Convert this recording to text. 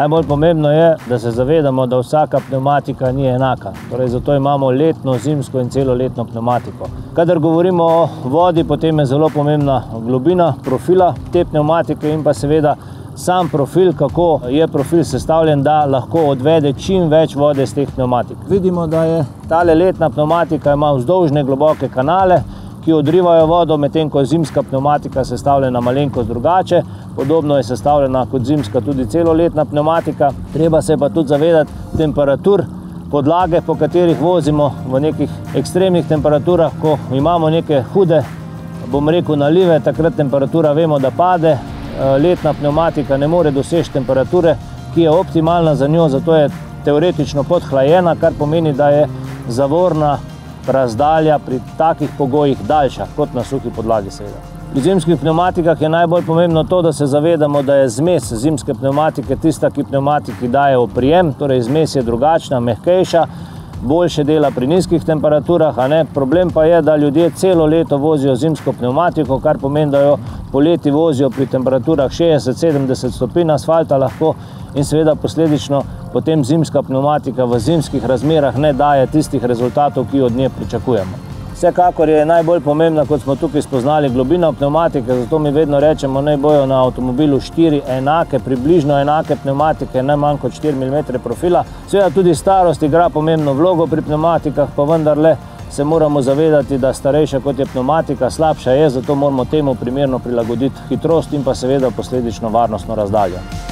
Najbolj pomembno je, da se zavedamo, da vsaka pnevmatika ni enaka. Torej, zato imamo letno, zimsko in celoletno pnevmatiko. Kadar govorimo o vodi, potem je zelo pomembna globina profila te pnevmatike in pa seveda sam profil, kako je profil sestavljen, da lahko odvede čim več vode z teh pnevmatik. Vidimo, da je tale letna pnevmatika ima vzdolžne globoke kanale, ki odrivajo vodo, medtem ko je zimska pnevmatika sestavljena malenkost drugače. Podobno je sestavljena kot zimska tudi celoletna pnevmatika. Treba se pa tudi zavedati temperatur podlage, po katerih vozimo v nekih ekstremnih temperaturah, ko imamo neke hude, bom rekel, nalive, takrat temperatura vemo, da pade. Letna pnevmatika ne more doseči temperature, ki je optimalna za njo, zato je teoretično podhlajena, kar pomeni, da je zavorna razdalja pri takih pogojih daljša, kot na suhi podlagi seveda. Pri zimskih pnevmatikah je najbolj pomembno to, da se zavedamo, da je zmes zimske pnevmatike tista, ki pnevmatiki daje oprijem, torej zmes je drugačna, mehkejša, boljše dela pri nizkih temperaturah, a ne. Problem pa je, da ljudje celo leto vozijo zimsko pnevmatiko, kar pomeni, da jo poleti vozijo pri temperaturah 60-70 stopinj asfalta lahko in seveda posledično potem zimska pnevmatika v zimskih razmerah ne daje tistih rezultatov, ki od nje pričakujemo. Vsekakor je najbolj pomembna, kot smo tukaj spoznali, globina pnevmatike, zato mi vedno rečemo, naj bojo na avtomobilu 4 enake, približno enake pnevmatike, najmanj kot 4 mm profila. Seveda tudi starost igra pomembno vlogo pri pnevmatikah, pa vendarle se moramo zavedati, da starejša kot je pnevmatika, slabša je, zato moramo temu primerno prilagoditi hitrost in pa seveda posledično varnostno razdaljo.